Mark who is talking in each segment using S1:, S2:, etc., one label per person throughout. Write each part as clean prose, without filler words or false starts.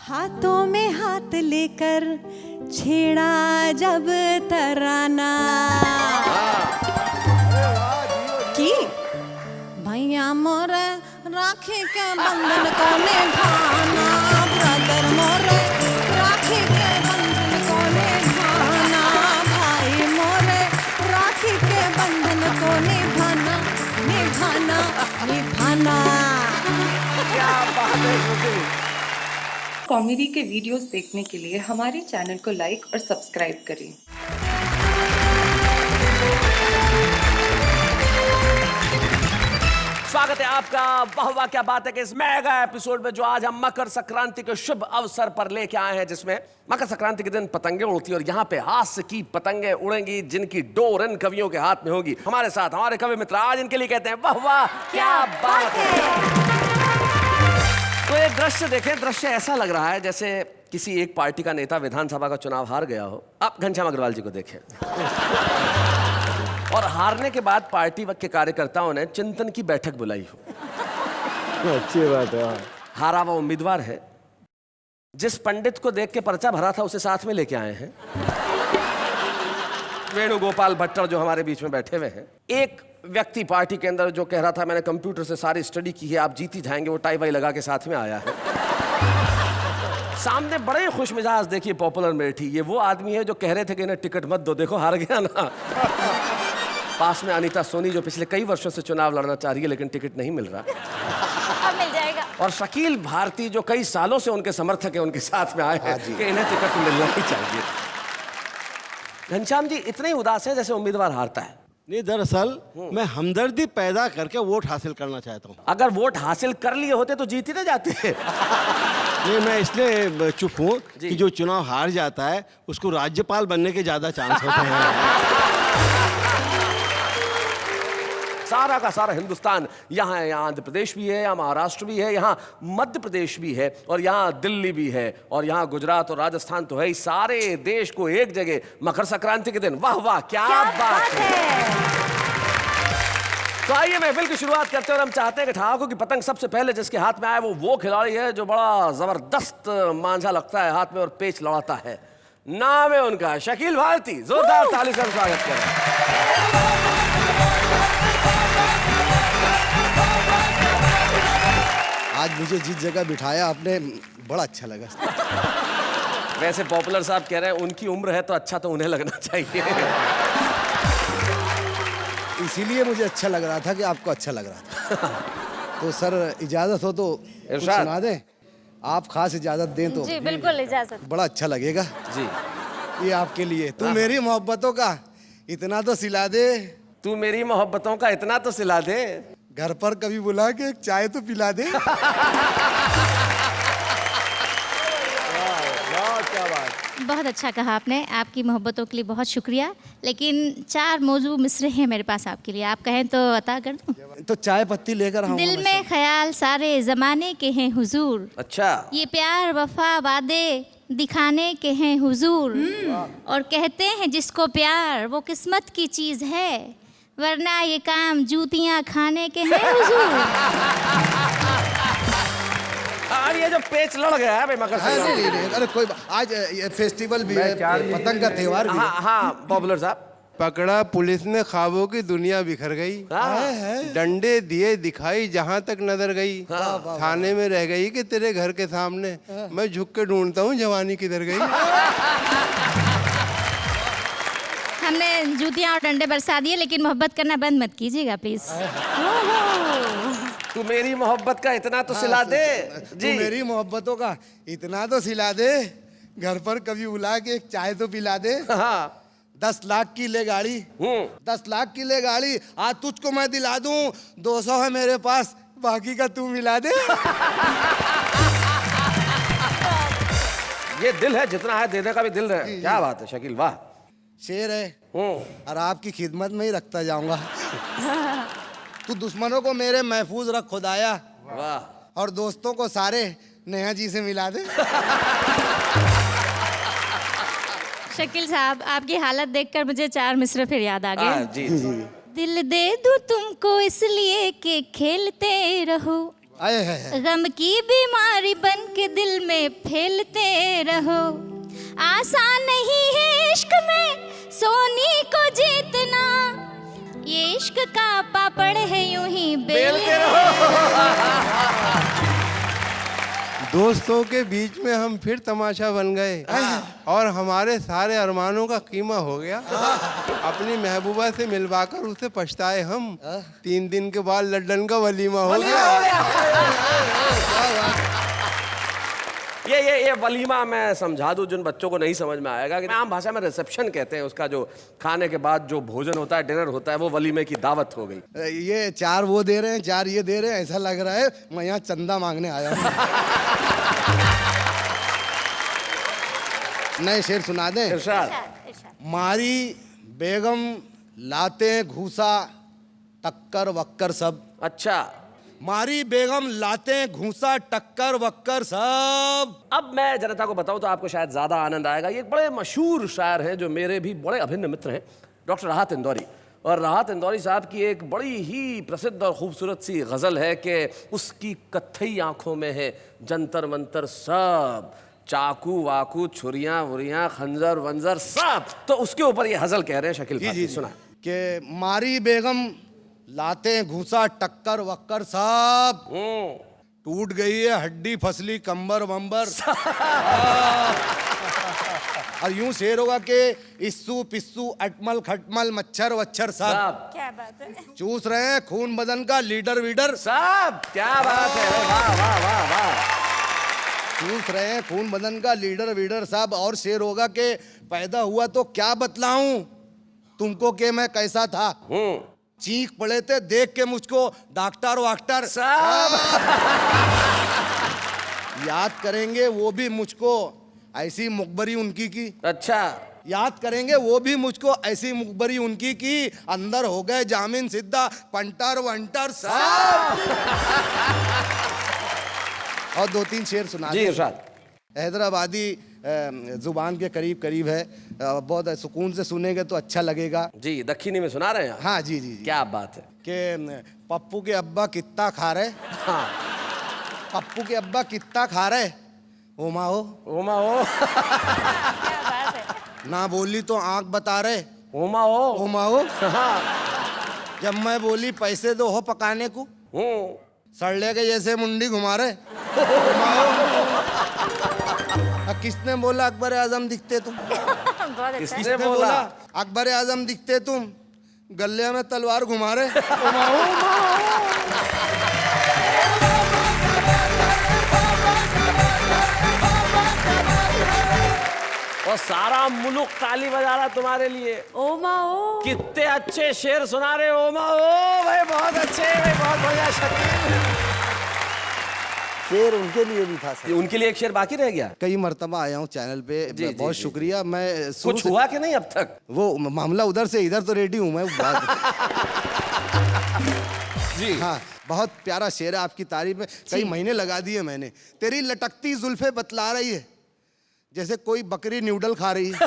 S1: हाथों में हाथ लेकर छेड़ा जब तराना की भैया मोरे राखी के बंधन को निभाना, ब्रदर मोरे राखी के बंधन को निभाना, भाई मोरे राखी के बंधन को निभाना निभाना निभाना।
S2: क्या बात है।
S3: कॉमेडी के वीडियोस देखने के लिए हमारे चैनल को लाइक और सब्सक्राइब करें।
S2: स्वागत है आपका वाह वाह क्या बात है कि इस मेगा एपिसोड में जो आज हम मकर संक्रांति के शुभ अवसर पर लेके आए हैं, जिसमें मकर संक्रांति के दिन पतंगे उड़ती और यहाँ पे हास्य की पतंगे उड़ेंगी जिनकी डोर इन कवियों के हाथ में होगी। हमारे साथ हमारे कवि मित्र आज इनके लिए कहते हैं वाह वाह क्या बात है। तो एक दृश्य देखें, दृश्य ऐसा लग रहा है जैसे किसी एक पार्टी का नेता विधानसभा का चुनाव हार गया हो। आप घनश्याम अग्रवाल जी को देखें और हारने के बाद पार्टी के कार्यकर्ताओं ने चिंतन की बैठक बुलाई हो।
S4: अच्छी बात है।
S2: हारा वो उम्मीदवार है, जिस पंडित को देख के पर्चा भरा था उसे साथ में लेके आए हैं। वेणुगोपाल भट्टर जो हमारे बीच में बैठे हुए हैं। एक व्यक्ति पार्टी के अंदर जो कह रहा था मैंने कंप्यूटर से सारी स्टडी की है, आप जीत ही जाएंगे, वो टाई वाई लगा के साथ में आया है। सामने बड़े खुश मिजाज देखिए पॉपुलर बैठी, ये वो आदमी है जो कह रहे थे कि इन्हें टिकट मत दो, देखो हार गया ना। पास में अनीता सोनी जो पिछले कई वर्षों से चुनाव लड़ना चाह रही है लेकिन टिकट नहीं मिल रहा।
S5: अब मिल जाएगा।
S2: और शकील भारती जो कई सालों से उनके समर्थक हैं, उनके साथ में आए हैं कि इन्हें टिकट मिलना ही चाहिए। घनश्याम जी इतने ही उदास हैं जैसे उम्मीदवार हारता है।
S4: नहीं, दरअसल मैं हमदर्दी पैदा करके वोट हासिल करना चाहता हूँ।
S2: अगर वोट हासिल कर लिए होते तो जीत ही ना जाते।
S4: नहीं, मैं इसलिए चुप हूँ कि जो चुनाव हार जाता है उसको राज्यपाल बनने के ज्यादा चांस होते हैं।
S2: सारा का सारा हिंदुस्तान यहाँ है, यहाँ आंध्र प्रदेश भी है, यहाँ महाराष्ट्र भी है, यहाँ मध्य प्रदेश भी है और यहाँ दिल्ली भी है और यहाँ गुजरात और राजस्थान तो है ही। सारे देश को एक जगह मकर संक्रांति के दिन वाह वाह क्या बात है। तो आइए महफिल की शुरुआत करते हैं और हम चाहते हैं कि ठहाकों की पतंग सबसे पहले जिसके हाथ में आए वो खिलाड़ी है जो बड़ा जबरदस्त मांझा लगता है हाथ में और पेच लड़ाता है। नाम है उनका शकील भारती। जोरदार ताली से स्वागत करें।
S6: आज मुझे जिस जगह बिठाया आपने बड़ा अच्छा लगा।
S2: वैसे पॉपुलर साहब कह रहे हैं उनकी उम्र है तो अच्छा तो उन्हें लगना चाहिए।
S6: इसीलिए मुझे अच्छा लग रहा था कि आपको अच्छा लग रहा था। तो सर इजाजत हो तो कुछ सुना दें, आप खास इजाजत दें तो।
S5: जी बिल्कुल इजाजत।
S6: बड़ा अच्छा लगेगा
S2: जी।
S6: ये आपके लिए। तू मेरी मोहब्बतों का इतना तो सिला दे,
S2: तू मेरी मोहब्बतों का इतना तो सिला दे,
S6: घर पर कभी बुला के एक चाय तो पिला दे।
S5: बहुत अच्छा कहा आपने, आपकी मोहब्बतों के लिए बहुत शुक्रिया। लेकिन 4 मौजू मिसरे हैं मेरे पास आपके लिए, आप कहें तो अता कर दूं?
S6: तो चाय पत्ती लेकर आऊंगा।
S5: दिल में ख्याल सारे जमाने के हैं हुजूर,
S2: अच्छा
S5: ये प्यार वफा वादे दिखाने के हैं हुजूर, और कहते हैं जिसको प्यार वो किस्मत की चीज है, वरना ये काम जूतियां खाने के हैं हुजूर।
S2: और ये जो पेच लड़ गया है भाई मकर संक्रांति।
S6: नहीं, अरे कोई आज ये फेस्टिवल भी है, पतंग का त्योहार भी है।
S2: हाँ पॉपुलर साहब।
S7: पकड़ा पुलिस ने, ख्वाबों की दुनिया बिखर गई, डंडे दिए दिखाई जहाँ तक नजर गई, थाने में रह गई कि तेरे घर के सामने, मैं झुक के ढूंढता हूँ जवानी किधर गई।
S5: हमने जूतियां और डंडे बरसा दिए, लेकिन मोहब्बत करना बंद मत कीजिएगा प्लीज।
S2: तू मेरी मोहब्बत का इतना तो सिला दे
S6: जी। तू मेरी मोहब्बतों का इतना तो सिला दे, घर पर कभी बुला के एक चाय तो पिला दे। 10 लाख की ले गाड़ी, 10 लाख की ले गाड़ी, आज तुझको मैं दिला दूं, 200 है मेरे पास, बाकी का तू मिला दे।
S2: ये दिल है, जितना है देने का भी दिल है। क्या बात है शकील, वाह
S6: शेर है और आपकी खिदमत में ही रखता जाऊंगा। तू दुश्मनों को मेरे महफूज रख खुदाया,
S2: वाह,
S6: और दोस्तों को सारे नेहा जी से मिला दे।
S5: शकील साहब, आपकी हालत देखकर मुझे 4 मिसरे फिर याद आ गए।
S2: जी।
S5: दिल दे दूं तुमको इसलिए कि खेलते रहो,
S6: आए है।
S5: गम की बीमारी बन के दिल में फैलते रहो, आसान नहीं है इश्क में सोनी को जीतना, ये इश्क का पापड़ है यूं ही बेलते रहो।
S7: दोस्तों के बीच में हम फिर तमाशा बन गए और हमारे सारे अरमानों का कीमा हो गया। अपनी महबूबा से मिलवाकर उसे पछताए हम, 3 दिन के बाद लड्डन का वलीमा हो गया।
S2: ये वलीमा मैं समझा दूं जिन बच्चों को नहीं समझ में आएगा कि आम भाषा में रिसेप्शन कहते हैं उसका, जो खाने के बाद जो भोजन होता है, डिनर होता है, वो वलीमे की दावत हो गई।
S6: ये 4 वो दे रहे हैं, 4 ये दे रहे हैं, ऐसा लग रहा है मैं यहाँ चंदा मांगने आया हूँ। नए शेर सुना दें?
S2: इरशाद।
S6: मारी बेगम लाते घूसा टक्कर वक्कर सब।
S2: अच्छा,
S6: मारी बेगम लाते घूसा टक्कर वक्कर सब।
S2: अब मैं जनता को बताऊं तो आपको शायद ज्यादा आनंद आएगा। ये एक बड़े मशहूर शायर हैं जो मेरे भी बड़े अभिन्न मित्र हैं, डॉक्टर राहत इंदौरी। और राहत इंदौरी साहब की एक बड़ी ही प्रसिद्ध और खूबसूरत सी गजल है कि उसकी कत्थई आंखों में है जंतर मंतर सब, चाकू वाकू छुरियां वुरियां खंजर वंजर सब। तो उसके ऊपर ये गजल कह रहे हैं शकील भाई, सुना
S6: कि मारी बेगम लाते घूसा टक्कर वक्कर सब, टूट गई है हड्डी फसली कंबर वंबर। और यूं शेर होगा कि इस्सू पिस्सू अटमल खटमल मच्छर वच्छर सब।
S5: क्या बात है।
S6: चूस रहे हैं खून बदन का लीडर वीडर
S2: सब। क्या बात है, वाह वाह वाह वाह।
S6: चूस रहे हैं खून बदन का लीडर वीडर साहब। और शेर होगा कि पैदा हुआ तो क्या बतलाऊं तुमको कि मैं कैसा था, चीख पड़े थे देख के मुझको डॉक्टर वाक्टर
S2: सब।
S6: याद करेंगे वो भी मुझको ऐसी मुखबरी उनकी की।
S2: अच्छा,
S6: याद करेंगे वो भी मुझको ऐसी मुखबरी उनकी की, अंदर हो गए जामीन सिद्धा पंटर वंटर सब। और 2-3 शेर सुना
S2: जी इरशाद।
S6: हैदराबादी जुबान के करीब करीब है, बहुत सुकून से सुनेंगे तो अच्छा लगेगा।
S2: जी, दक्षिणी में सुना रहे हैं आप?
S6: हाँ जी जी जी।
S2: क्या बात है
S6: कि पप्पू के अब्बा कितना खा रहे,
S2: हाँ,
S6: पप्पू के अब्बा कितना खा रहे, ओमा हो
S2: ओमा हो।
S5: क्या बात है।
S6: ना बोली तो आंख बता रहे,
S2: ओमा हो।
S6: ओमा हो।
S2: हाँ।
S6: जब मैं बोली पैसे दो हो पकाने को, सड़ले के जैसे मुंडी घुमा रहे, ओमा हो। किसने बोला अकबर आजम दिखते तुम,
S2: किसने बोला?
S6: अकबर आजम दिखते तुम, गले में तलवार घुमा रहे, ओमा हो, ओमा हो।
S2: और सारा मुल्क ताली बजा रहा तुम्हारे लिए।
S1: ओमा ओ।
S2: कितने अच्छे शेर सुना रहे हो ओमा ओ भाई, बहुत अच्छे भाई, बहुत बढ़िया शकील।
S6: शेर उनके लिए भी था सर।
S2: उनके लिए एक शेर बाकी रह गया।
S6: कई मर्तबा आया हूँ चैनल पे, बहुत शुक्रिया। मैं
S2: कुछ हुआ कि नहीं अब तक?
S6: वो मामला उधर से इधर तो रेडी हूँ मैं।
S2: जी
S6: हाँ, बहुत प्यारा शेर है, आपकी तारीफ में कई महीने लगा दिए मैंने। तेरी लटकती जुल्फे बतला रही है जैसे कोई बकरी न्यूडल खा रही है।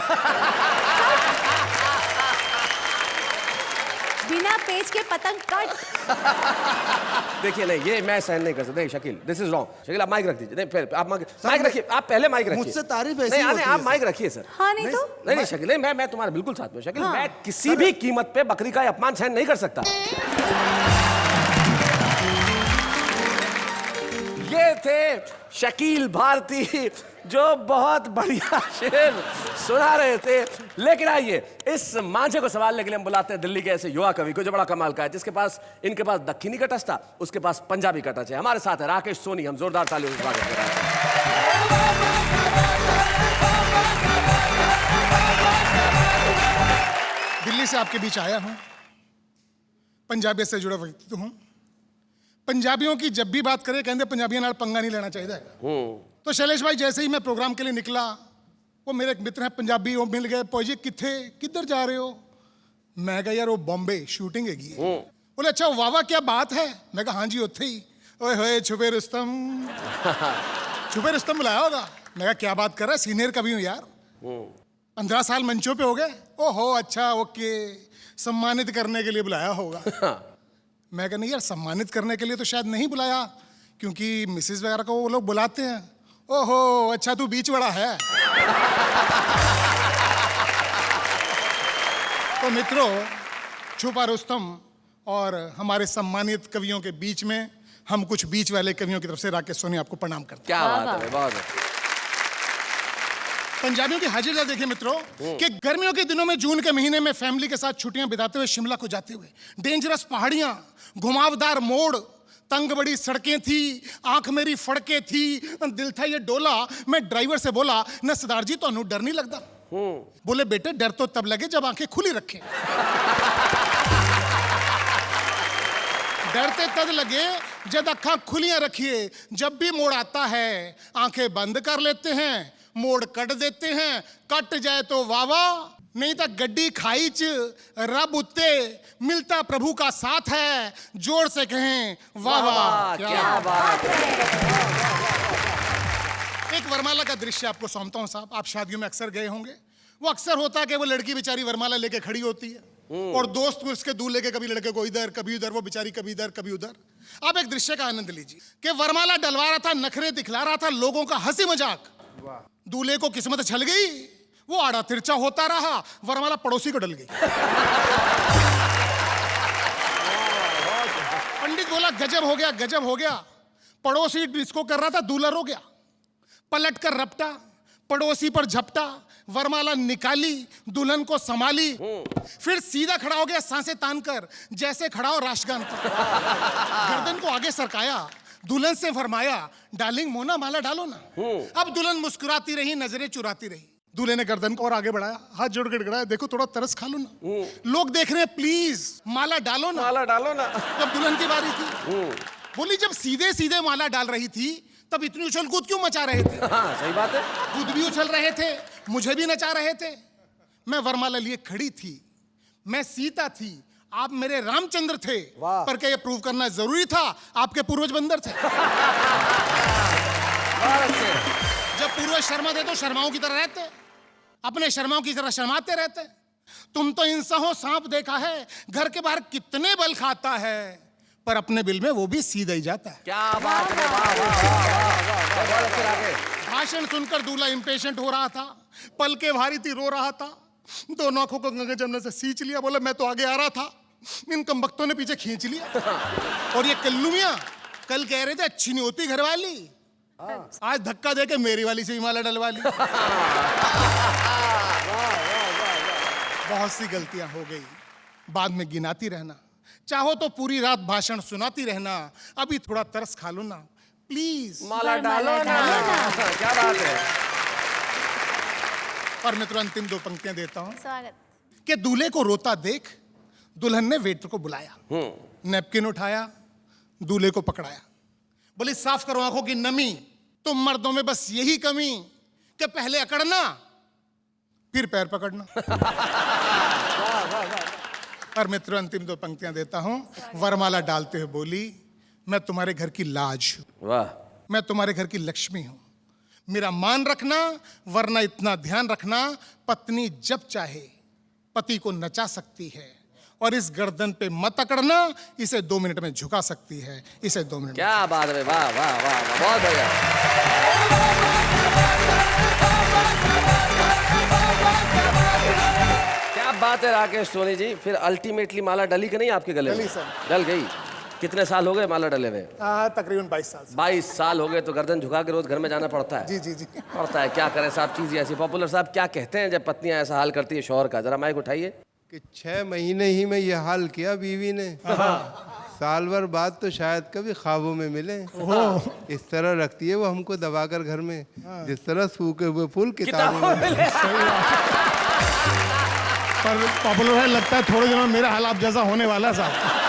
S1: बिना पेच के पतंग कट।
S2: देखिए, नहीं ये मैं सहन नहीं कर सकता। नहीं Shakeel, this is wrong. Shakeel आप माइक रख दीजिए। नहीं फिर आप माइक रखिए, आप पहले माइक रखिए।
S6: मुझसे तारीफ ऐसी
S2: नहीं,
S6: होती है
S2: आप
S6: सर।
S2: माइक रखिए सर।
S1: हाँ नहीं तो
S2: नहीं शकील, नहीं मैं तुम्हारे बिल्कुल साथ में। शकील, मैं किसी भी कीमत पे बकरी का अपमान सहन नहीं कर सकता। ये थे शकील भारती जो बहुत बढ़िया शेर सुना रहे थे। लेकिन आइए, इस मांझे को संभालने के लिए हम बुलाते हैं दिल्ली के ऐसे युवा कवि को जो बड़ा कमाल का है, जिसके पास इनके पास दक्षिणी का टच था, उसके पास पंजाबी का टच है। हमारे साथ है राकेश सोनी। हम जोरदार तालियों से स्वागत कर रहे हैं।
S8: दिल्ली से आपके बीच आया हूं, पंजाबी से जुड़ा व्यक्ति हूं। पंजाबियों की जब भी बात करें कहते पंजाबियों नाल पंगा नहीं लेना चाहिए। तो शैलेश भाई जैसे ही मैं प्रोग्राम के लिए निकला, वो मेरे एक मित्र हैं पंजाबी, वो मिल गए। पौजी किधर जा रहे हो? मैं कहा यार वो बॉम्बे शूटिंग हैगी। बोले अच्छा वाह वाह क्या बात है। मैं कहा हाँ जी उत्थे ही। ओए होए छुपे रुस्तम। छुपे रुस्तम बुलाया होगा। मैं कहा क्या बात कर रहा है, सीनियर कवि हूँ यार, 15 साल मंचों पे हो गए। ओहो अच्छा ओके, सम्मानित करने के लिए बुलाया होगा। मैं कहा नहीं यार, सम्मानित करने के लिए तो शायद नहीं बुलाया, क्योंकि मिसेज वगैरह को वो लोग बुलाते हैं, ओहो अच्छा तू बीच बड़ा है। तो मित्रों, छुपा रुस्तम और हमारे सम्मानित कवियों के बीच में हम कुछ बीच वाले कवियों की तरफ से राकेश सोनी आपको प्रणाम करते हैं।
S2: क्या बात है, बहुत है।
S8: पंजाबियों की हाजिर देखिए मित्रों कि गर्मियों के दिनों में जून के महीने में फैमिली के साथ छुट्टियां बिताते हुए शिमला को जाते हुए, डेंजरस पहाड़ियां, घुमावदार मोड़, तंग बड़ी सड़कें थी, आंख मेरी फड़के थी, दिल था ये डोला। मैं ड्राइवर से बोला, न सरदार जी तो डर नहीं लगता। बोले बेटे डर तो तब लगे जब आंखें खुली रखें। डरते तद लगे जब अखा खुलियां रखिए। जब भी मोड़ आता है आंखें बंद कर लेते हैं, मोड़ कट देते हैं। कट जाए तो वावा, नहीं तो गड्डी खाई च रब उत्ते मिलता प्रभु का साथ है। जोर से कहें वाह वाह,
S2: क्या बात है।
S8: एक वरमाला का दृश्य आपको सौंपता हूं साहब। आप शादियों में अक्सर गए होंगे। वो अक्सर होता है कि वो लड़की बेचारी वरमाला लेके खड़ी होती है और दोस्त उसके दूल्हे लेके कभी लड़के को इधर कभी उधर, वो बेचारी कभी इधर कभी उधर। आप एक दृश्य का आनंद लीजिए कि वरमाला डलवा रहा था, नखरे दिखला रहा था, लोगों का हंसी मजाक। दूल्हे को किस्मत छल गई, वो आड़ा तिरछा होता रहा, वरमाला पड़ोसी को डल गई। पंडित बोला गजब हो गया, गजब हो गया। पड़ोसी डिस्को कर रहा था, दूल्हा रो गया। पलट कर रपटा, पड़ोसी पर झपटा, वरमाला निकाली, दुल्हन को संभाली, फिर सीधा खड़ा हो गया सांसें तान कर, जैसे खड़ा हो राष्ट्रगान पर। गर्दन को आगे सरकाया, दुल्हन से फरमाया, डार्लिंग मोना माला डालो ना। अब दुल्हन मुस्कुराती रही, नजरें चुराती रही। दूल्हे ने गर्दन को और आगे बढ़ाया, हाथ जोड़ के गिड़गिड़ाया, देखो थोड़ा तरस खा लो ना, लोग देख रहे हैं, प्लीज माला डालो ना।
S2: माला डालो ना।
S8: जब दुल्हन की बारी थी, बोली जब सीधे सीधे माला डाल रही थी तब इतनी उछल कूद क्यों मचा रहे थे?
S2: हाँ, सही बात है।
S8: खुद भी उछल रहे थे, मुझे भी नचा रहे थे। मैं वरमाला लिए खड़ी थी, मैं सीता थी, आप मेरे रामचंद्र थे। पर क्या ये प्रूव करना जरूरी था आपके पूर्वज बंदर थे? जब पूर्वज शर्मा थे तो शर्माओं की तरह रहते, अपने शर्माओं की तरह शर्माते रहते। तुम तो इंसान हो, सांप देखा है घर के बाहर कितने बल खाता है, पर अपने बिल में वो भी सीधा ही जाता है।
S2: क्या बात है, वाह वाह वाह, बहुत अच्छे राकेश।
S8: भाषण सुनकर दूल्हा इंपेशेंट हो रहा था, पल के भारी थी, रो रहा था, दोनों आंखों को गंगे जमुना से सींच लिया। बोला मैं तो आगे आ रहा था, इन कमबख्तों ने पीछे खींच लिया। और ये कल्लू मियां कल कह रहे थे अच्छी नहीं होती घरवाली, आज धक्का देके मेरी वाली से ही माला डलवा ली। बहुत सी गलतियां हो गई, बाद में गिनाती रहना। चाहो तो पूरी रात भाषण सुनाती रहना, अभी थोड़ा तरस खा लो ना, प्लीज
S2: माला डालो ना। क्या बात है।
S8: और मित्रों अंतिम दो पंक्तियां देता हूं
S1: स्वागत।
S8: कि दूल्हे को रोता देख दुल्हन ने वेटर को बुलाया, नैपकिन उठाया, दूल्हे को पकड़ाया, बोली साफ करो आंखों की नमी, तुम मर्दों में बस यही कमी कि पहले अकड़ना फिर पैर पकड़ना। और मित्रों अंतिम दो पंक्तियां देता हूं। वरमाला डालते हुए बोली, मैं तुम्हारे घर की लाज हूं,
S2: वाह।
S8: मैं तुम्हारे घर की लक्ष्मी हूं, मेरा मान रखना, वरना इतना ध्यान रखना, पत्नी जब चाहे पति को नचा सकती है, और इस गर्दन पे मत अकड़ना, इसे 2 मिनट में झुका सकती है, इसे 2 मिनट।
S2: क्या बात है, वाह वाह वाह, बहुत बढ़िया। क्या बात है राकेश सोनी जी। फिर अल्टीमेटली माला डली कि नहीं आपके गले में?
S8: डली सर।
S2: डल गई। कितने साल हो गए माला डले हुए?
S8: तकरीबन 22 साल।
S2: 22 साल हो गए। तो गर्दन झुका के रोज घर में जाना पड़ता है?
S8: जी जी जी।
S2: पड़ता है, क्या करें साहब, चीज ऐसी। पॉपुलर साहब क्या कहते हैं जब पत्नियां ऐसा हाल करती है शौहर का? जरा माइक उठाइए।
S7: कि 6 महीने ही में ये हाल किया बीवी ने, साल भर बाद तो शायद कभी ख्वाबों में मिले। इस तरह रखती है वो हमको दबाकर घर में, जिस तरह सूखे हुए फूल किताबों में।
S8: पर पॉपुलर है, लगता है थोड़े दिनों में मेरा हाल आप जैसा होने वाला है साहब।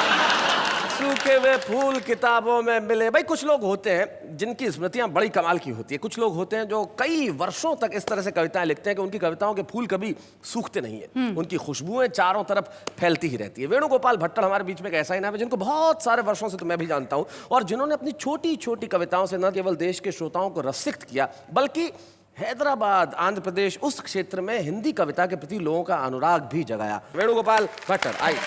S2: सूखे हुए फूल किताबों में मिले। भाई कुछ लोग होते हैं जिनकी स्मृतियां बड़ी कमाल की होती है। कुछ लोग होते हैं जो कई वर्षों तक इस तरह से कविताएं लिखते हैं कि उनकी कविताओं के फूल कभी सूखते नहीं है, उनकी खुशबुएं चारों तरफ फैलती ही रहती है। वेणुगोपाल भट्टर हमारे बीच में एक ऐसा ही नाम है जिनको बहुत सारे वर्षों से तो मैं भी जानता हूं, और जिन्होंने अपनी छोटी छोटी कविताओं से न केवल देश के श्रोताओं को रसिक्त किया, बल्कि हैदराबाद, आंध्र प्रदेश, उस क्षेत्र में हिंदी कविता के प्रति लोगों का अनुराग भी जगाया। वेणुगोपाल भट्टर आइए।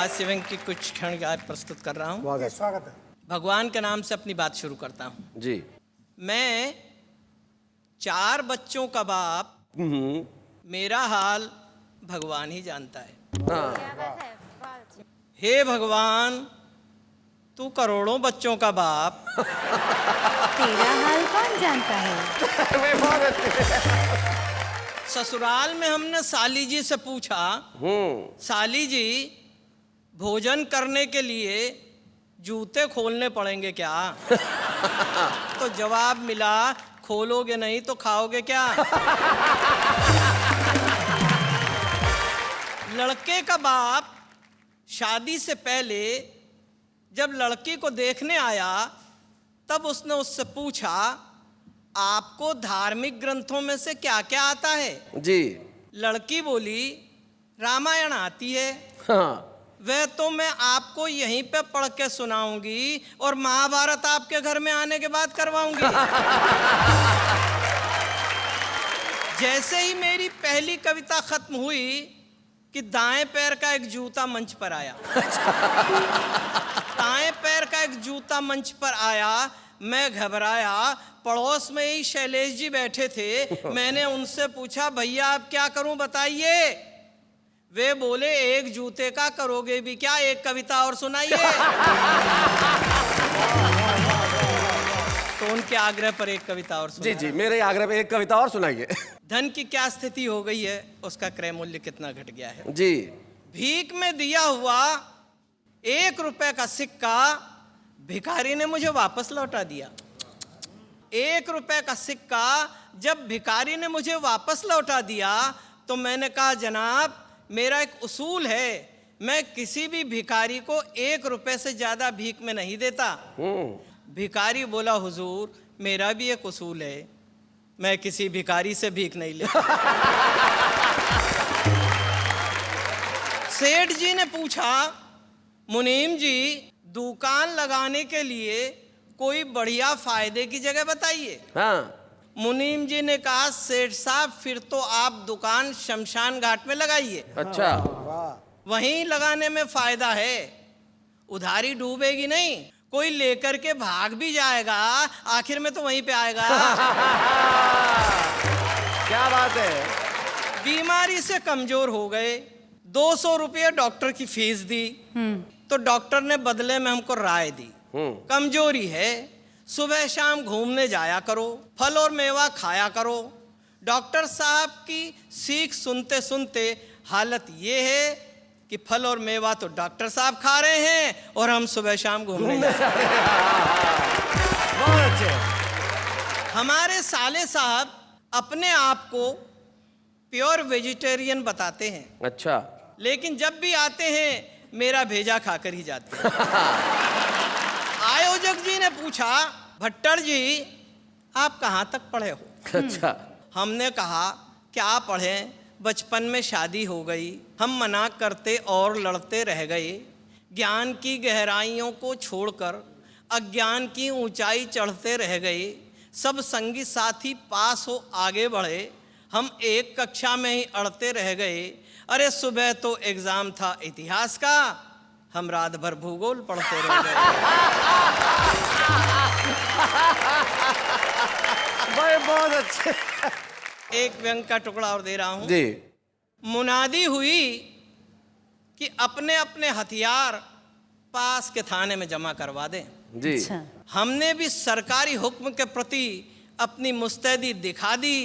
S9: शिवंग की कुछ क्षण आज प्रस्तुत कर रहा हूँ।
S8: स्वागत है।
S9: भगवान के नाम से अपनी बात शुरू करता हूँ।
S2: जी।
S9: मैं 4 बच्चों का बाप, मेरा हाल भगवान ही जानता है। हे भगवान, तू करोड़ों बच्चों का बाप,
S1: तेरा हाल कौन जानता है?
S9: ससुराल में हमने साली जी से पूछा, साली जी भोजन करने के लिए जूते खोलने पड़ेंगे क्या? तो जवाब मिला, खोलोगे नहीं तो खाओगे क्या? लड़के का बाप शादी से पहले जब लड़की को देखने आया तब उसने उससे पूछा, आपको धार्मिक ग्रंथों में से क्या क्या आता है?
S2: जी।
S9: लड़की बोली, रामायण आती है।
S2: हाँ।
S9: वह तो मैं आपको यहीं पे पढ़ के सुनाऊंगी और महाभारत आपके घर में आने के बाद करवाऊंगी। जैसे ही मेरी पहली कविता खत्म हुई कि दाएं पैर का एक जूता मंच पर आया। दाएं पैर का एक जूता मंच पर आया, मैं घबराया। पड़ोस में ही शैलेश जी बैठे थे। मैंने उनसे पूछा, भैया अब क्या करूं बताइए? वे बोले, एक जूते का करोगे भी क्या, एक कविता और सुनाइए। तो उनके आग्रह पर एक कविता और
S2: जी
S9: सुनाइए।
S2: जी, मेरे आग्रह पे एक कविता और सुनाइए।
S9: धन की क्या स्थिति हो गई है, उसका क्रय मूल्य कितना घट गया है।
S2: जी।
S9: भीख में दिया हुआ 1 रुपए का सिक्का भिखारी ने मुझे वापस लौटा दिया। 1 रुपए का सिक्का जब भिखारी ने मुझे वापस लौटा दिया तो मैंने कहा, जनाब मेरा एक उसूल है, मैं किसी भी भिखारी को 1 रुपए से ज्यादा भीख में नहीं देता। भिखारी बोला, हुजूर मेरा भी एक उसूल है, मैं किसी भिखारी से भीख नहीं लेता। सेठ जी ने पूछा, मुनीम जी दुकान लगाने के लिए कोई बढ़िया फायदे की जगह बताइए।
S2: हाँ।
S9: मुनीम जी ने कहा, सेठ साहब फिर तो आप दुकान शमशान घाट में लगाइए।
S2: अच्छा।
S9: वहीं लगाने में फायदा है, उधारी डूबेगी नहीं, कोई लेकर के भाग भी जाएगा, आखिर में तो वहीं पे आएगा।
S2: क्या बात है।
S9: बीमारी से कमजोर हो गए, 200 रुपये डॉक्टर की फीस दी। तो डॉक्टर ने बदले में हमको राय दी, कमजोरी है, सुबह शाम घूमने जाया करो, फल और मेवा खाया करो। डॉक्टर साहब की सीख सुनते सुनते हालत ये है कि फल और मेवा तो डॉक्टर साहब खा रहे हैं और हम सुबह शाम घूमने जा रहे हैं।
S2: बहुत अच्छे।
S9: हमारे साले साहब अपने आप को प्योर वेजिटेरियन बताते हैं।
S2: अच्छा।
S9: लेकिन जब भी आते हैं मेरा भेजा खाकर ही जाते हैं। आयोजक जी ने पूछा, भट्टर जी आप कहाँ तक पढ़े हो?
S2: अच्छा।
S9: हमने कहा, क्या पढ़ें, बचपन में शादी हो गई, हम मना करते और लड़ते रह गए। ज्ञान की गहराइयों को छोड़कर अज्ञान की ऊंचाई चढ़ते रह गए। सब संगी साथी पास हो आगे बढ़े, हम एक कक्षा में ही अड़ते रह गए। अरे सुबह तो एग्जाम था इतिहास का, हम रात भर भूगोल पढ़ते रह गए।
S2: भाई बहुत अच्छे।
S9: एक व्यंग का टुकड़ा और दे रहा हूं
S2: जी।
S9: मुनादी हुई कि अपने अपने हथियार पास के थाने में जमा करवा दें।
S2: जी।
S9: हमने भी सरकारी हुक्म के प्रति अपनी मुस्तैदी दिखा दी।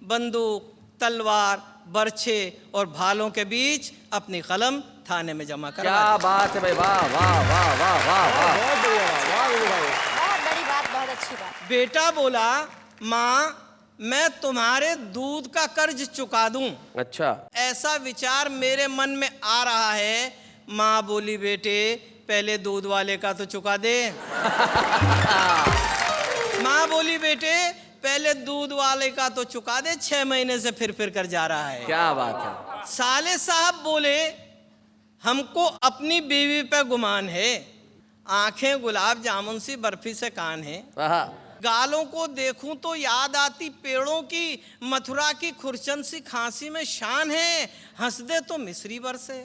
S9: बंदूक, तलवार, बर्छे और भालों के बीच अपनी कलम थाने में जमा करवा
S2: क्या
S9: दी।
S2: बात है भाई, वाह वाह वाह वाह वाह वाह।
S1: बहुत बड़ी बात, बहुत अच्छी बात।
S9: बेटा बोला, माँ मैं तुम्हारे दूध का कर्ज चुका दूं।
S2: अच्छा।
S9: ऐसा विचार मेरे मन में आ रहा है। माँ बोली, बेटे पहले दूध वाले का तो चुका दे। माँ बोली, बेटे पहले दूध वाले का तो चुका दे, 6 महीने से फिर कर जा रहा है।
S2: क्या बात है।
S9: साले साहब बोले, हमको अपनी बीवी पे गुमान है, आंखें गुलाब जामुन सी बर्फी से कान है। गालों को देखूं तो याद आती पेड़ों की, मथुरा की खुरचन सी खांसी में शान है, हंस दे तो मिस्री बरसे,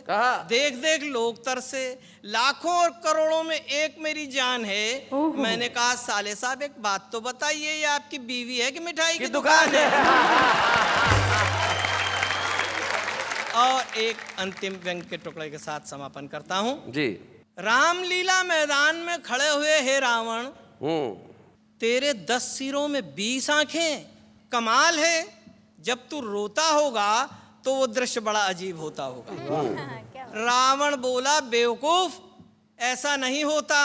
S9: देख देख लोग तरसे, लाखों और करोड़ों में एक मेरी जान है। मैंने कहा साले साहब एक बात तो बताइए, ये आपकी बीवी है कि मिठाई की दुकान है? और एक अंतिम व्यंग के टुकड़े के साथ समापन करता हूं
S2: जी।
S9: रामलीला मैदान में खड़े हुए हे रावण, तेरे 10 सिरों में 20 आंखें, कमाल है। जब तू रोता होगा तो वो दृश्य बड़ा अजीब होता होगा। रावण बोला बेवकूफ, ऐसा नहीं होता।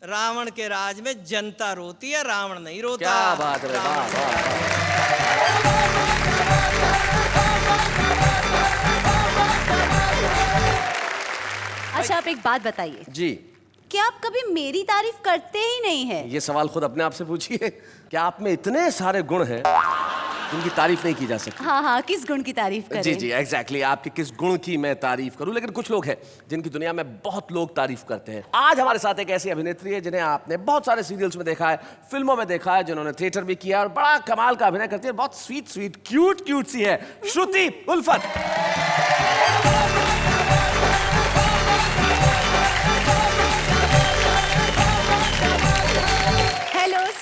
S9: रावण के राज में जनता रोती है, रावण नहीं रोता।
S2: क्या बात है, वाह, वाह।
S1: अच्छा आप एक बात बताइए
S2: जी,
S1: कि आप कभी मेरी तारीफ करते ही नहीं है।
S2: ये सवाल खुद अपने आप से पूछिए। क्या आप में इतने सारे गुण हैं जिनकी तारीफ नहीं की जा सकती?
S1: हाँ, किस गुण की तारीफ करें?
S2: जी, एग्जैक्टली। आपके किस गुण की मैं तारीफ करूं? लेकिन कुछ लोग हैं जिनकी दुनिया में बहुत लोग तारीफ करते हैं। आज हमारे साथ एक ऐसी अभिनेत्री है जिन्हें आपने बहुत सारे सीरियल्स में देखा है, फिल्मों में देखा है, जिन्होंने थिएटर भी किया और बड़ा कमाल का अभिनय करती है। बहुत स्वीट क्यूट सी है, श्रुति उल्फत।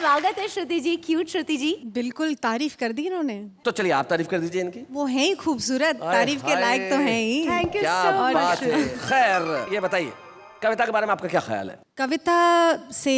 S1: स्वागत है श्रुति जी, क्यूट श्रुति जी।
S10: बिल्कुल तारीफ कर दी इन्होंने।
S2: तो चलिए आप तारीफ कर दीजिए इनकी।
S10: वो है ही खूबसूरत, तारीफ के लायक तो है ही।
S1: थैंक यू
S2: क्या
S1: सो
S2: बात
S1: मच।
S2: है। खैर ये बताइए, कविता के बारे में आपका क्या ख्याल है?
S10: कविता से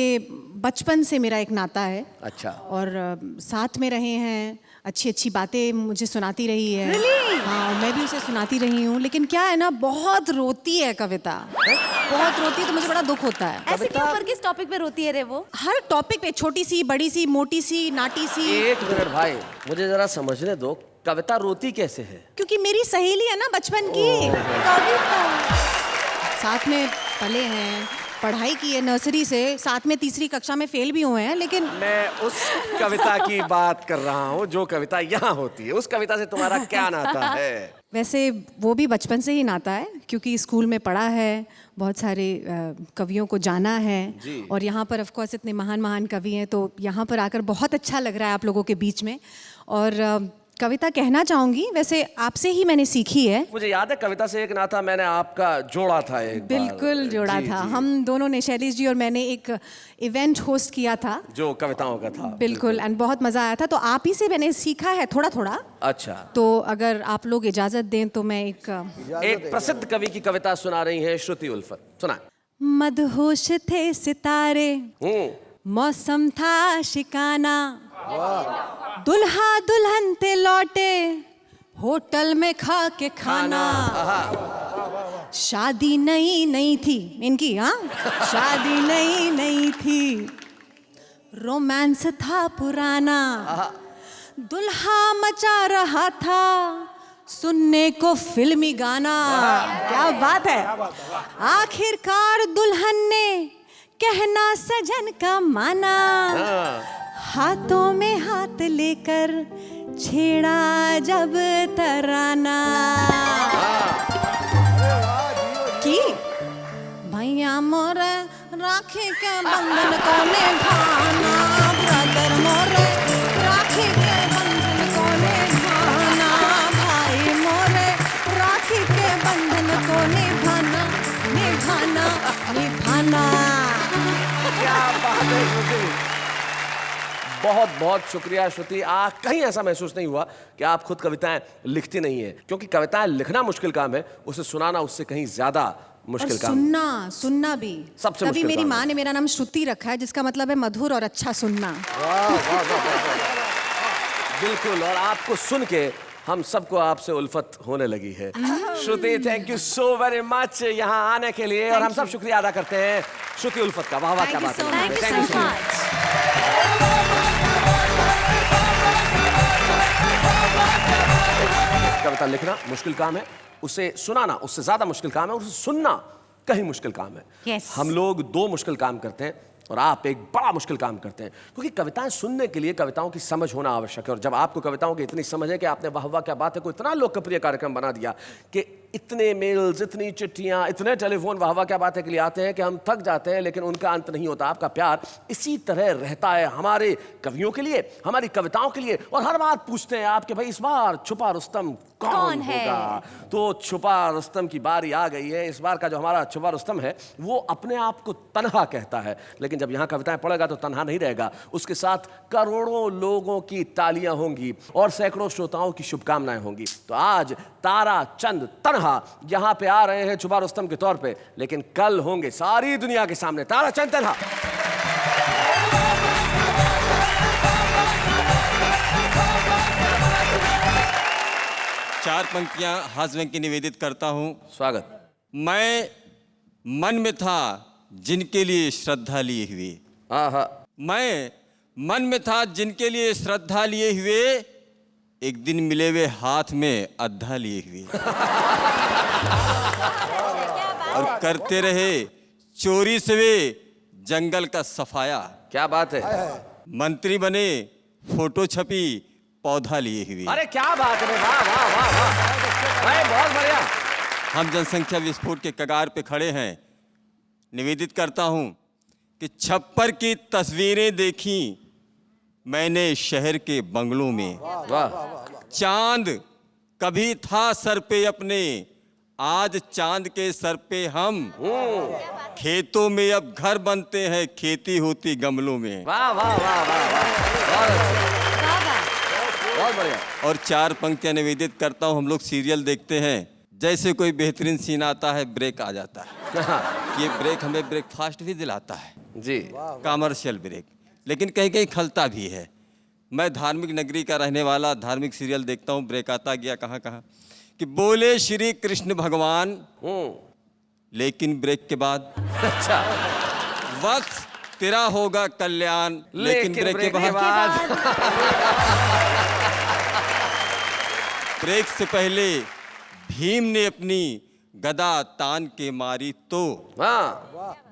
S10: बचपन से मेरा एक नाता है।
S2: अच्छा।
S10: और साथ में रहे हैं, अच्छी बातें मुझे सुनाती रही है। हाँ, मैं भी उसे सुनाती रही हूँ। लेकिन क्या है ना, बहुत रोती है कविता, बहुत रोती है, तो मुझे बड़ा दुख होता है।
S1: ऐसे क्यों, पर किस टॉपिक पे रोती है रे वो?
S10: हर टॉपिक पे, छोटी सी, बड़ी सी, मोटी सी, नाटी सी।
S2: एक मिनट भाई, मुझे जरा समझने दो, कविता रोती कैसे है?
S10: क्योंकि मेरी सहेली है ना बचपन की। कविता साथ में पले हैं, पढ़ाई की है नर्सरी से, साथ में तीसरी कक्षा में फेल भी हुए हैं। लेकिन
S2: मैं उस कविता की बात कर रहा हूँ जो कविता यहाँ होती है। उस कविता से तुम्हारा क्या नाता है?
S10: वैसे वो भी बचपन से ही नाता है, क्योंकि स्कूल में पढ़ा है, बहुत सारे कवियों को जाना है। और यहाँ पर ऑफ कोर्स इतने महान कवि हैं, तो यहाँ पर आकर बहुत अच्छा लग रहा है आप लोगों के बीच में। और कविता कहना चाहूंगी, वैसे आपसे ही मैंने सीखी है।
S2: मुझे याद है कविता से एक नाता मैंने आपका जोड़ा था एक
S10: बिल्कुल
S2: बार।
S10: जोड़ा था। हम दोनों ने, शैलेश जी और मैंने, एक इवेंट होस्ट किया था
S2: जो कविताओं का था।
S10: बिल्कुल, एंड बहुत मजा आया था। तो आप ही से मैंने सीखा है थोड़ा।
S2: अच्छा।
S10: तो अगर आप लोग इजाजत दें तो मैं
S2: एक प्रसिद्ध कवि की कविता सुना रही है श्रुति उल्फत, सुना।
S10: मदहोश थे सितारे, मौसम था शिकाना, दुल्हा दुल्हन थे लौटे, होटल में खा के खाना। शादी नई थी इनकी, हाँ शादी नई थी, रोमांस था पुराना, दुल्हा मचा रहा था सुनने को फिल्मी गाना। क्या बात है। आखिरकार दुल्हन ने कहना सजन का माना, हाथों में हाथ लेकर छेड़ा जब तराना की भैया मोरे राखी के बंधन को निभाना, ब्रदर मोरे राखी के बंधन को निभाना, भाई मोरे राखी के बंधन को निभाना।
S2: क्या बात है श्रुति, बहुत शुक्रिया श्रुति। कहीं ऐसा महसूस नहीं हुआ कि आप खुद कविताएं लिखती नहीं है, क्योंकि कविताएं लिखना मुश्किल काम है, उसे सुनाना उससे कहीं ज्यादा मुश्किल काम।
S10: सुनना भी
S2: सबसे
S10: तभी
S2: मुश्किल
S10: मेरी
S2: काम
S10: माँ ने मेरा नाम श्रुति रखा है, जिसका मतलब है मधुर और अच्छा सुनना।
S2: बिल्कुल, और आपको सुन के हम सबको आपसे उल्फत होने लगी है। Shruti, thank you so very much यहाँ आने के लिए, और हम सब शुक्रिया अदा करते हैं श्रुति उल्फत का। वाह क्या बात है।
S1: Thank you so much.
S2: कविता लिखना मुश्किल काम है, उसे सुनाना उससे ज्यादा मुश्किल काम है, और उसे सुनना कहीं मुश्किल काम है।
S1: Yes.
S2: हम लोग 2 मुश्किल काम करते हैं, और आप एक बड़ा मुश्किल काम करते हैं, क्योंकि कविताएं सुनने के लिए कविताओं की समझ होना आवश्यक है। और जब आपको कविताओं की इतनी समझ है कि आपने वाह वाह क्या बात है को इतना लोकप्रिय कार्यक्रम बना दिया कि इतने मेल्स, इतनी चिट्ठियां, इतने टेलीफोन वाह वाह क्या बात है के लिए आते हैं कि हम थक जाते हैं, लेकिन उनका अंत नहीं होता। आपका प्यार इसी तरह रहता है हमारे कवियों के लिए, हमारी कविताओं के लिए। और हर बार पूछते हैं आप कि भाई इस बार छुपा रुस्तम कौन होगा। तो छुपा रुस्तम की बारी आ गई है। इस बार का जो हमारा छुपा रुस्तम है वो अपने आप को तन्हा कहता है, लेकिन जब यहाँ कविताएं पढ़ेगा तो तन्हा नहीं रहेगा। उसके साथ करोड़ों लोगों की तालियां होंगी और सैकड़ों श्रोताओं की शुभकामनाएं होंगी। तो आज तारा चंद तन्हा यहां पे आ रहे हैं छुपा रुस्तम के तौर पे, लेकिन कल होंगे सारी दुनिया के सामने तारा चंद तन्हा।
S11: चार पंक्तियां हाजवें की निवेदित करता हूं।
S2: स्वागत।
S11: मैं मन में था जिनके लिए श्रद्धा लिए हुए, मैं मन में था जिनके लिए श्रद्धा लिए हुए, एक दिन मिले हुए हाथ में अद्धा लिए हुए और करते रहे चोरी से वे जंगल का सफाया।
S2: क्या बात है।
S11: मंत्री बने, फोटो छपी, पौधा लिए हुए।
S2: अरे क्या बात है, वाह वाह वाह वाह, बहुत बढ़िया।
S11: हम जनसंख्या विस्फोट के कगार पे खड़े हैं। निवेदित करता हूं कि छप्पर की तस्वीरें देखी मैंने शहर के बंगलों में। चांद कभी था सर पे अपने, आज चांद के सर पे हम। खेतों में अब घर बनते हैं, खेती होती गमलों में।
S2: वाह वाह वाह वाह, बहुत बढ़िया।
S11: और चार पंक्तियां निवेदित करता हूं। हम लोग सीरियल देखते हैं, जैसे कोई बेहतरीन सीन आता है ब्रेक आ जाता है। ये ब्रेक हमें ब्रेकफास्ट भी दिलाता है
S2: जी,
S11: कमर्शियल ब्रेक, लेकिन कहीं कहीं खलता भी है। मैं धार्मिक नगरी का रहने वाला, धार्मिक सीरियल देखता हूँ, ब्रेक आता गया कहाँ कहाँ कि बोले श्री कृष्ण भगवान, लेकिन ब्रेक के बाद
S2: अच्छा
S11: वक्त तेरा होगा कल्याण, लेकिन ब्रेक के बाद ब्रेक से पहले भीम ने अपनी गदा तान के मारी तो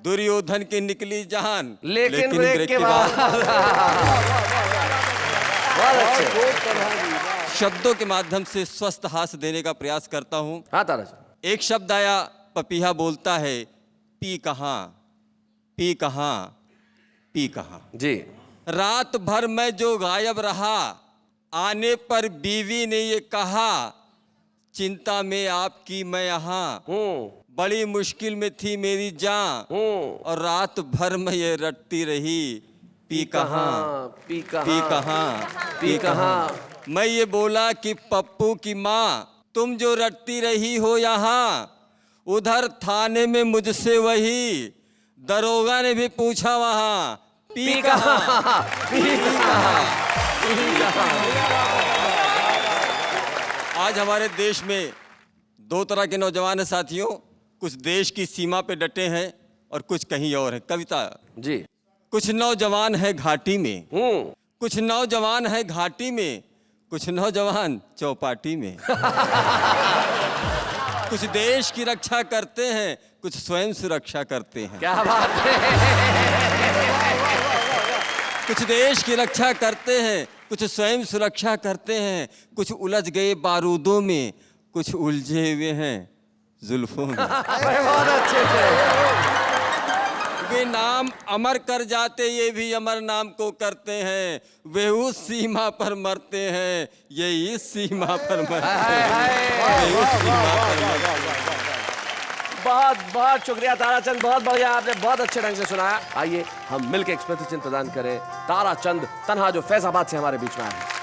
S11: दुर्योधन की निकली जान,
S2: लेकिन ब्रेक के बाद।
S11: शब्दों के माध्यम से स्वस्थ हास्य देने का प्रयास करता हूँ।
S2: हाँ तारा।
S11: एक शब्द आया, पपीहा बोलता है पी कहाँ, पी कहाँ, पी कहाँ
S2: जी।
S11: रात भर मैं जो गायब रहा, आने पर बीवी ने ये कहा, चिंता में आपकी मैं यहाँ, बड़ी मुश्किल में थी मेरी जान, और रात भर मैं ये रटती रही पी कहाँ,
S2: पी कहाँ,
S11: पी कहाँ,
S2: पी कहाँ।
S11: मैं ये बोला कि पप्पू की माँ, तुम जो रटती रही हो यहाँ, उधर थाने में मुझसे वही दरोगा ने भी पूछा वहाँ पी कहाँ, पी कहाँ, पी कहाँ। आज हमारे देश में दो तरह के नौजवान हैं साथियों, कुछ देश की सीमा पे डटे हैं और कुछ कहीं और हैं। कविता
S2: जी।
S11: कुछ नौजवान है घाटी में, कुछ नौजवान है घाटी में, कुछ नौजवान चौपाटी में। कुछ देश की रक्षा करते हैं, कुछ स्वयं सुरक्षा करते हैं।
S2: क्या बात है।
S11: कुछ देश की रक्षा करते हैं, कुछ स्वयं सुरक्षा करते हैं, कुछ उलझ गए बारूदों में, कुछ उलझे हुए हैं जुल्फों में।
S2: बहुत अच्छे से।
S11: वे नाम अमर कर जाते, ये भी अमर नाम को करते हैं, वे उस सीमा पर मरते हैं, ये इस सीमा पर मरते हैं, वे उस सीमा पर मरते हैं।
S2: बहुत बहुत शुक्रिया ताराचंद, बहुत बढ़िया, आपने बहुत अच्छे ढंग से सुनाया। आइए हम मिलकर एक्सप्रेशन प्रदान करें ताराचंद तन्हा जो फैजाबाद से हमारे बीच में आए हैं।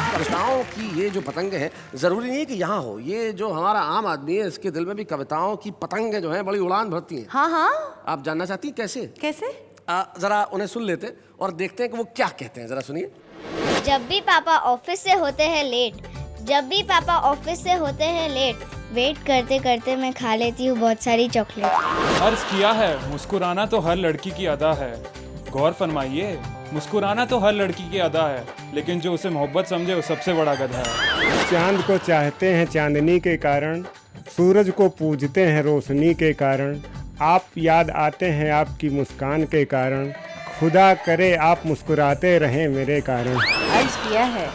S2: कविताओं की ये जो पतंगे हैं, जरूरी नहीं है कि यहाँ हो, ये जो हमारा आम आदमी है इसके दिल में भी कविताओं की पतंगे जो हैं बड़ी उड़ान भरती हैं।
S1: हाँ हाँ।
S2: आप जानना चाहती हैं कैसे?
S1: कैसे?
S2: जरा उन्हें सुन लेते और देखते हैं कि वो क्या कहते हैं, जरा सुनिए।
S12: जब भी पापा ऑफिस से होते हैं लेट, जब भी पापा ऑफिस से होते हैं लेट, वेट करते करते मैं खा लेती हूँ बहुत सारी चॉकलेट।
S13: अर्ज किया है मुस्कुराना तो हर लड़की की अदा है, गौर फरमाइए, मुस्कुराना तो हर लड़की की अदा है, लेकिन जो उसे मोहब्बत समझे वो सबसे बड़ा गधा है।
S14: चांद को चाहते हैं चांदनी के कारण, सूरज को पूजते हैं रोशनी के कारण, आप याद आते हैं आपकी मुस्कान के कारण, खुदा करे आप मुस्कुराते रहें मेरे कारण।
S15: अर्ज किया है,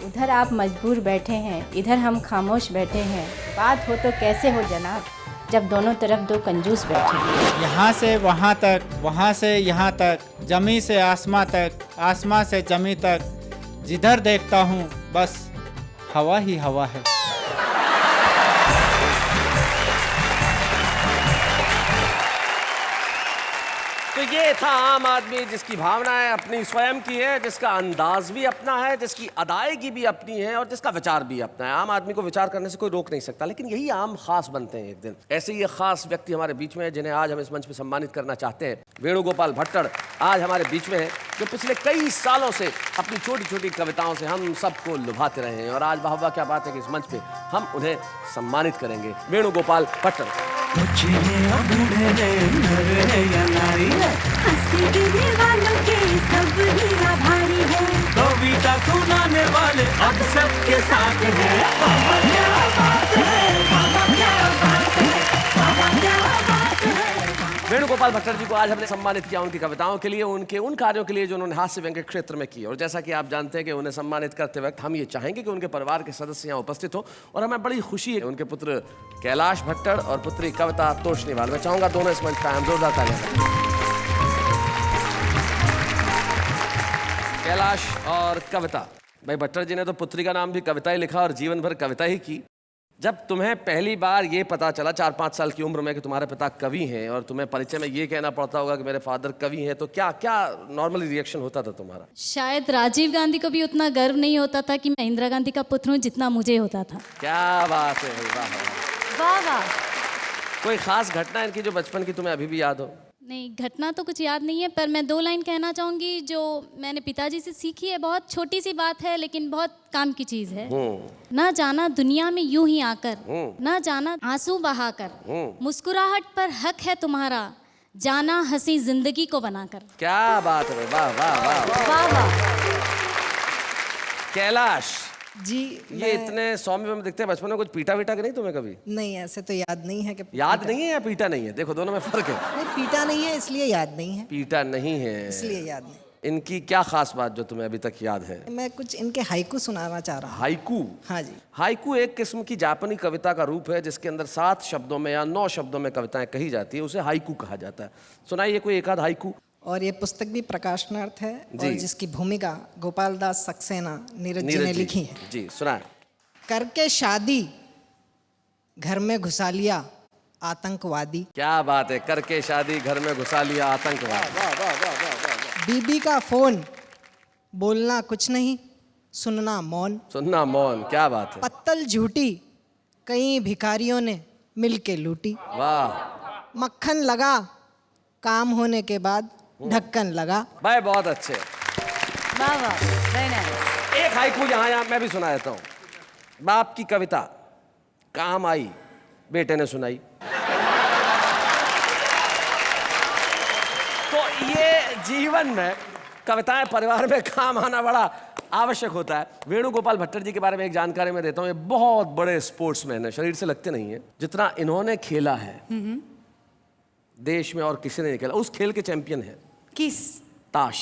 S15: उधर आप मजबूर बैठे हैं, इधर हम खामोश बैठे हैं, बात हो तो कैसे हो जनाब, जब दोनों तरफ दो कंजूस बैठे हैं।
S16: यहाँ से वहाँ तक, वहाँ से यहाँ तक, जमी से आसमां तक, आसमां से जमी तक, जिधर देखता हूँ बस हवा ही हवा है।
S2: तो ये था आम आदमी जिसकी भावनाएं अपनी स्वयं की है, जिसका अंदाज भी अपना है, जिसकी अदायगी भी अपनी है और जिसका विचार भी अपना है। आम आदमी को विचार करने से कोई रोक नहीं सकता, लेकिन यही आम खास बनते हैं एक दिन। ऐसे ही एक खास व्यक्ति हमारे बीच में है जिन्हें आज हम इस मंच पर सम्मानित करना चाहते हैं। वेणुगोपाल भट्टड़ आज हमारे बीच में है, जो पिछले कई सालों से अपनी छोटी छोटी कविताओं से हम सबको लुभाते रहे हैं और आज वाह वाह क्या बात है कि इस मंच पे हम उन्हें सम्मानित करेंगे। वेणुगोपाल भट्टड़।
S17: कविता सुनाने वाले अब सबके साथ
S2: वेणुगोपाल भट्टड़ जी को आज हमने सम्मानित किया उनकी कविताओं के लिए, उनके उन कार्यों के लिए जो उन्होंने हास्य व्यंग्य क्षेत्र में किए। और जैसा कि आप जानते हैं कि उन्हें सम्मानित करते वक्त हम ये चाहेंगे कि उनके परिवार के सदस्य यहाँ उपस्थित हो और हमें बड़ी खुशी है उनके पुत्र कैलाश भट्टड़ और पुत्री कविता तोषनीवाल। मैं चाहूंगा दोनों इस मंच पर आएं, जोरदार तालियां। कैलाश और कविता। भाई भट्टड़ जी ने तो पुत्री का नाम भी कविता ही लिखा और जीवन भर कविता ही की। जब तुम्हें पहली बार ये पता चला 4-5 साल की उम्र में कि तुम्हारे पिता कवि हैं और तुम्हें परिचय में ये कहना पड़ता होगा कि मेरे फादर कवि हैं, तो क्या क्या नॉर्मली रिएक्शन होता था तुम्हारा?
S5: शायद राजीव गांधी को भी उतना गर्व नहीं होता था कि मैं इंदिरा गांधी का पुत्र हूँ जितना मुझे होता था।
S2: क्या बात है, वाह
S5: वाह वाह।
S2: कोई खास घटना इनकी जो बचपन की तुम्हें अभी भी याद हो?
S5: नहीं, घटना तो कुछ याद नहीं है, पर मैं 2 लाइन कहना चाहूँगी जो मैंने पिताजी से सीखी है। बहुत छोटी सी बात है लेकिन बहुत काम की चीज़ है। ना जाना दुनिया में यूं ही आकर, ना जाना आंसू बहाकर, मुस्कुराहट पर हक है तुम्हारा, जाना हंसी जिंदगी को बनाकर।
S2: क्या बात है, वाह वाह वाह
S5: वाह वाह।
S2: कैलाश
S18: जी,
S2: ये इतने सौम्य में दिखते हैं, बचपन में कुछ पीटा वीटा के नहीं तुम्हें कभी?
S18: नहीं, ऐसे तो याद नहीं है कि
S2: याद नहीं है या पीटा नहीं है? देखो दोनों में फर्क है।
S18: नहीं, पीटा नहीं है इसलिए याद नहीं है।
S2: पीटा नहीं है
S18: इसलिए याद नहीं।
S2: इनकी क्या खास बात जो तुम्हें अभी तक याद है?
S18: मैं कुछ इनके हाइकू सुनाना चाह रहा हूँ।
S2: हाइकू?
S18: हाँ जी।
S2: हाइकू एक किस्म की जापानी कविता का रूप है जिसके अंदर 7 शब्दों में या 9 शब्दों में कविताएं कही जाती है, उसे हाइकू कहा जाता है। सुनाइए कोई एक आध हाइकू।
S18: और ये पुस्तक भी प्रकाशनार्थ है और जिसकी भूमिका गोपाल दास सक्सेना नीरज जी ने लिखी है।
S2: जी सुनाए।
S18: करके शादी घर में घुसा लिया आतंकवादी।
S2: क्या बात है, करके शादी घर में घुसा लिया आतंकवादी।
S18: बीबी का फोन बोलना कुछ नहीं, सुनना मौन।
S2: सुनना मौन, क्या बात है।
S18: पत्तल झूठी कई भिखारियों ने मिलके लूटी।
S2: वाह।
S18: मक्खन लगा काम होने के बाद ढक्कन लगा।
S2: भाई बहुत अच्छे।
S15: वाह वाह, वेरी नाइस।
S2: एक हाइकू यहाँ मैं भी सुना देता हूँ। बाप की कविता काम आई, बेटे ने सुनाई। तो ये जीवन में कविताएं परिवार में काम आना बड़ा आवश्यक होता है। वेणुगोपाल भट्टड़ जी के बारे में एक जानकारी मैं देता हूँ। ये बहुत बड़े स्पोर्ट्समैन है, शरीर से लगते नहीं है। जितना इन्होंने खेला है देश में और किसी ने नहीं खेला। उस खेल के चैंपियन है।
S15: किस?
S2: ताश।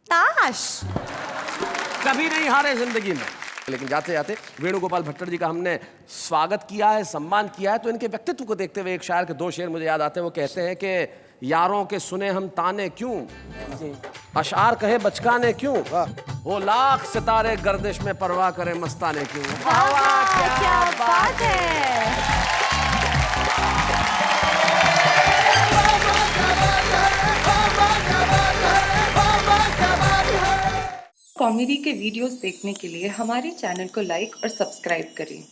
S15: ताश
S2: कभी नहीं हारे जिंदगी में। लेकिन जाते जाते वेणुगोपाल भट्टड़ जी का हमने स्वागत किया है, सम्मान किया है, तो इनके व्यक्तित्व को देखते हुए एक शायर के 2 शेर मुझे याद आते हैं। वो कहते हैं कि यारों के सुने हम ताने क्यों, अशार कहे बचकाने क्यों, वो लाख सितारे गर्दिश में परवाह करे मस्ताने क्यों।
S15: क्या बात है।
S3: कॉमेडी के वीडियोस देखने के लिए हमारे चैनल को लाइक और सब्सक्राइब करें।